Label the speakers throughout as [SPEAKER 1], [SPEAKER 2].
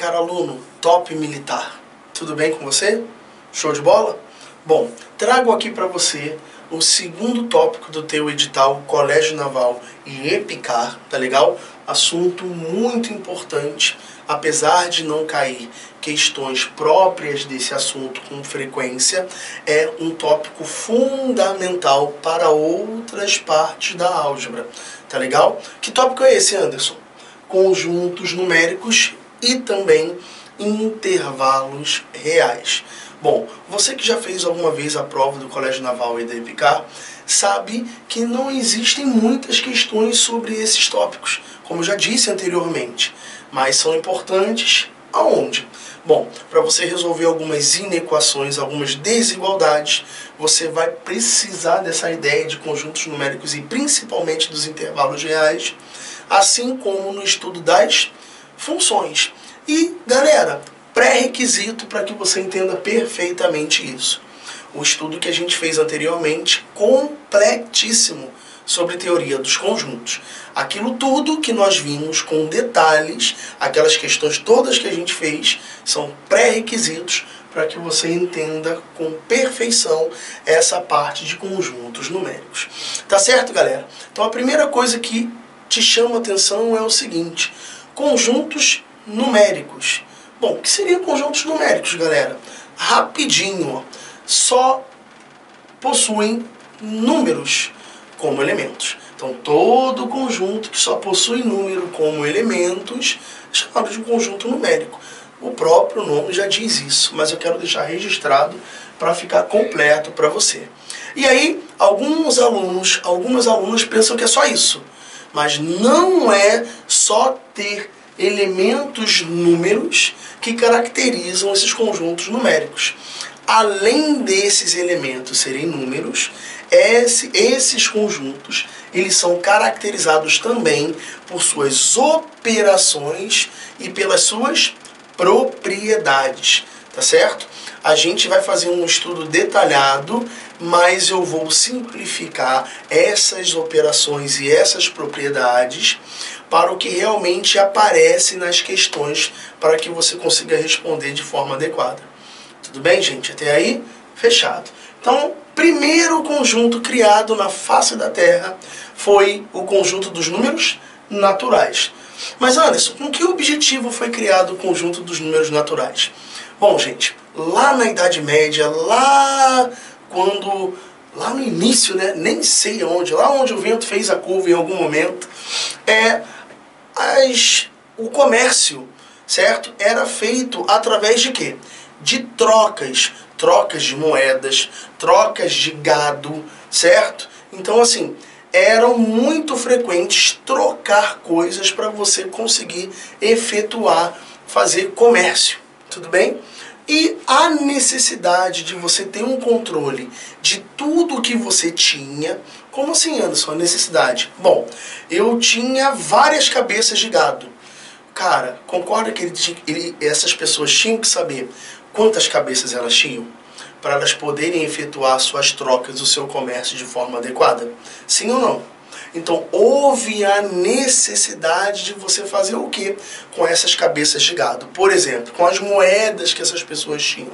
[SPEAKER 1] caro aluno, top militar, tudo bem com você? Show de bola? Bom, trago aqui para você o segundo tópico do teu edital Colégio Naval e EPICAR, tá legal? Assunto muito importante, apesar de não cair questões próprias desse assunto com frequência, é um tópico fundamental para outras partes da álgebra, tá legal? Que tópico é esse, Anderson? Conjuntos numéricos e também intervalos reais. Bom, você que já fez alguma vez a prova do Colégio Naval e da EPICAR, sabe que não existem muitas questões sobre esses tópicos, como eu já disse anteriormente, mas são importantes aonde? Bom, para você resolver algumas inequações, algumas desigualdades, você vai precisar dessa ideia de conjuntos numéricos e principalmente dos intervalos reais, assim como no estudo das funções. E, galera, pré-requisito para que você entenda perfeitamente isso. O estudo que a gente fez anteriormente, completíssimo, sobre teoria dos conjuntos. Aquilo tudo que nós vimos com detalhes, aquelas questões todas que a gente fez, são pré-requisitos para que você entenda com perfeição essa parte de conjuntos numéricos. Tá certo, galera? Então a primeira coisa que te chama a atenção é o seguinte: conjuntos numéricos. Bom, o que seriam conjuntos numéricos, galera? Rapidinho, ó. Só possuem números como elementos. Então, todo conjunto que só possui número como elementos é chamado de conjunto numérico. O próprio nome já diz isso, mas eu quero deixar registrado para ficar completo para você. E aí, alguns alunos, algumas alunas pensam que é só isso. Mas não é só ter elementos números que caracterizam esses conjuntos numéricos. Além desses elementos serem números, esses conjuntos eles são caracterizados também por suas operações e pelas suas propriedades, tá certo? A gente vai fazer um estudo detalhado, mas eu vou simplificar essas operações e essas propriedades para o que realmente aparece nas questões, para que você consiga responder de forma adequada. Tudo bem, gente? Até aí? Fechado. Então, primeiro conjunto criado na face da Terra foi o conjunto dos números naturais. Mas, Anderson, com que objetivo foi criado o conjunto dos números naturais? Bom, gente, lá na Idade Média, lá no início, né, nem sei onde, lá onde o vento fez a curva em algum momento, o comércio, certo? Era feito através de quê? De trocas de moedas, trocas de gado, certo? Então, assim, eram muito frequentes trocar coisas para você conseguir efetuar, fazer comércio, tudo bem? E a necessidade de você ter um controle de tudo que você tinha. Como assim, Anderson, a necessidade? Bom, eu tinha várias cabeças de gado. Cara, concorda que essas pessoas tinham que saber quantas cabeças elas tinham para elas poderem efetuar suas trocas, o seu comércio de forma adequada? Sim ou não? Então, houve a necessidade de você fazer o quê com essas cabeças de gado? Por exemplo, com as moedas que essas pessoas tinham.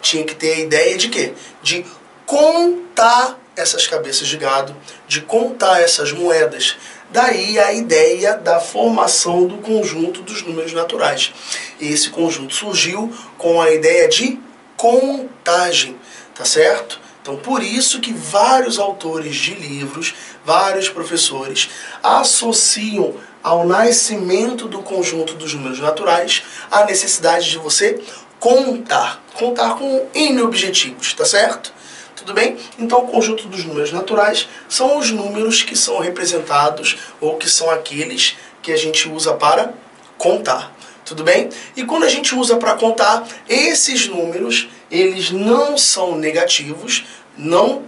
[SPEAKER 1] Tinha que ter a ideia de quê? De contar essas cabeças de gado, de contar essas moedas. Daí a ideia da formação do conjunto dos números naturais. E esse conjunto surgiu com a ideia de contagem, tá certo? Então, por isso que vários autores de livros, vários professores, associam ao nascimento do conjunto dos números naturais a necessidade de você contar com N objetivos, tá certo? Tudo bem? Então, o conjunto dos números naturais são os números que são representados ou que são aqueles que a gente usa para contar. Tudo bem? E quando a gente usa para contar, esses números, eles não são negativos, não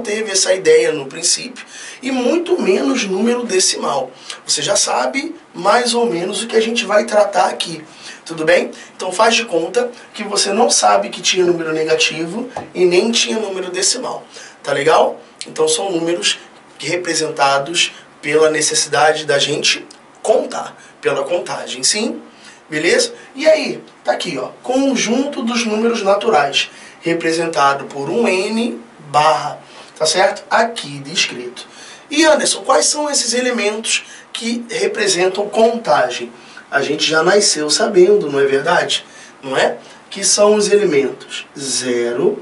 [SPEAKER 1] teve essa ideia no princípio, e muito menos número decimal. Você já sabe mais ou menos o que a gente vai tratar aqui. Tudo bem? Então faz de conta que você não sabe que tinha número negativo e nem tinha número decimal. Tá legal? Então são números representados pela necessidade da gente contar, pela contagem. Sim? Beleza? E aí, tá aqui, ó, conjunto dos números naturais, representado por um N barra, tá certo? Aqui descrito. E Anderson, quais são esses elementos que representam contagem? A gente já nasceu sabendo, não é verdade? Não é? Que são os elementos 0,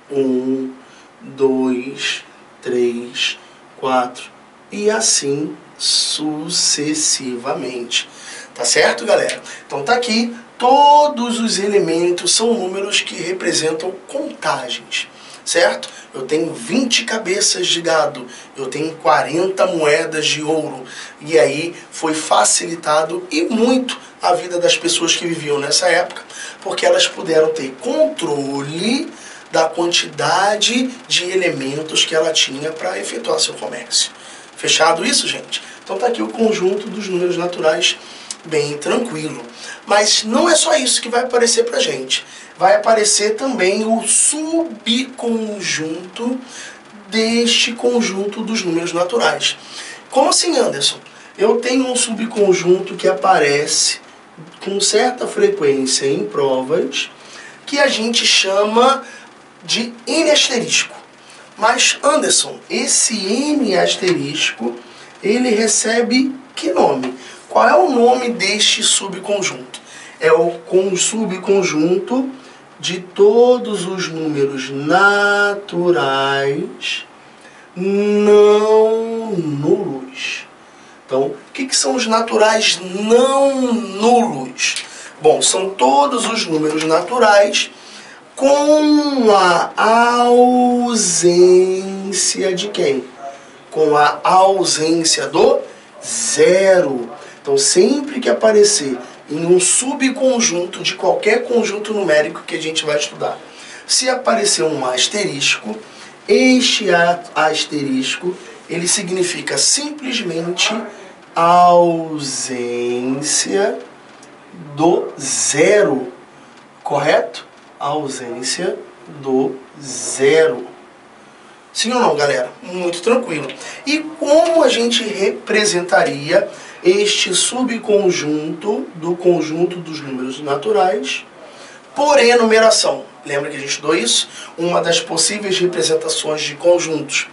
[SPEAKER 1] 1, 2, 3, 4 e assim sucessivamente. Tá certo, galera? Então tá aqui, todos os elementos são números que representam contagens, certo? Eu tenho 20 cabeças de gado, eu tenho 40 moedas de ouro. E aí foi facilitado e muito a vida das pessoas que viviam nessa época, porque elas puderam ter controle da quantidade de elementos que ela tinha para efetuar seu comércio. Fechado isso, gente? Então tá aqui o conjunto dos números naturais bem tranquilo. Mas não é só isso que vai aparecer pra gente. Vai aparecer também o subconjunto deste conjunto dos números naturais. Como assim, Anderson? Eu tenho um subconjunto que aparece com certa frequência em provas, que a gente chama de N asterisco. Mas, Anderson, esse N asterisco, ele recebe que nome? Qual é o nome deste subconjunto? É o subconjunto de todos os números naturais não nulos. Então, o que são os naturais não nulos? Bom, são todos os números naturais com a ausência de quem? Com a ausência do zero. Então, sempre que aparecer em um subconjunto de qualquer conjunto numérico que a gente vai estudar, se aparecer um asterisco, este asterisco, ele significa simplesmente ausência do zero, correto? Ausência do zero. Sim ou não, galera? Muito tranquilo. E como a gente representaria este subconjunto do conjunto dos números naturais por enumeração? Lembra que a gente estudou isso? Uma das possíveis representações de conjuntos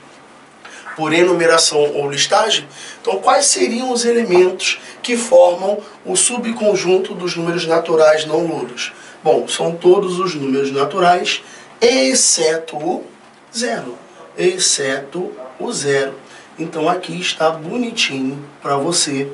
[SPEAKER 1] por enumeração ou listagem. Então, quais seriam os elementos que formam o subconjunto dos números naturais não nulos? Bom, são todos os números naturais, exceto o zero. Exceto o zero. Então, aqui está bonitinho para você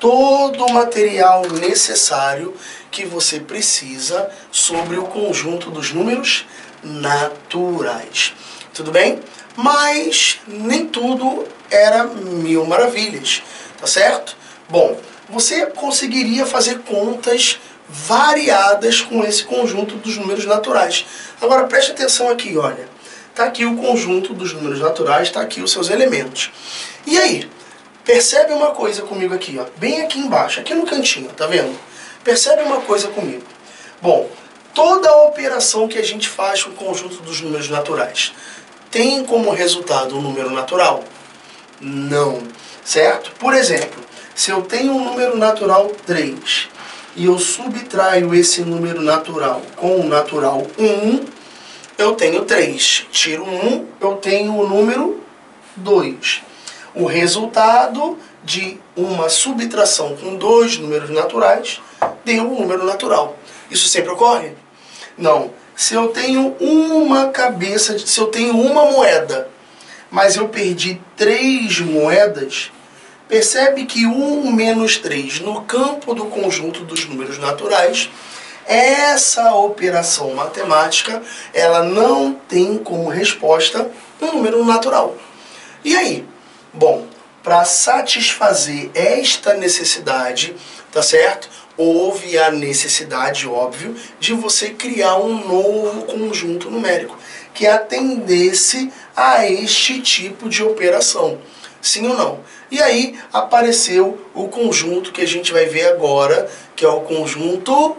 [SPEAKER 1] todo o material necessário que você precisa sobre o conjunto dos números naturais. Tudo bem? Mas nem tudo era mil maravilhas, tá certo? Bom, você conseguiria fazer contas variadas com esse conjunto dos números naturais. Agora preste atenção aqui, olha. Está aqui o conjunto dos números naturais, está aqui os seus elementos. E aí, percebe uma coisa comigo aqui, ó, bem aqui embaixo, aqui no cantinho, tá vendo? Percebe uma coisa comigo. Bom, toda a operação que a gente faz com o conjunto dos números naturais tem como resultado um número natural? Não, certo? Por exemplo, se eu tenho um número natural 3 e eu subtraio esse número natural com o natural 1, eu tenho 3. Tiro 1, eu tenho o número 2. O resultado de uma subtração com dois números naturais deu um número natural. Isso sempre ocorre? Não. Se eu tenho uma cabeça, se eu tenho uma moeda, mas eu perdi 3 moedas, percebe que 1 menos 3 no campo do conjunto dos números naturais, essa operação matemática, ela não tem como resposta um número natural. E aí? Bom, para satisfazer esta necessidade, tá certo? Houve a necessidade, óbvio, de você criar um novo conjunto numérico que atendesse a este tipo de operação. Sim ou não? E aí apareceu o conjunto que a gente vai ver agora, que é o conjunto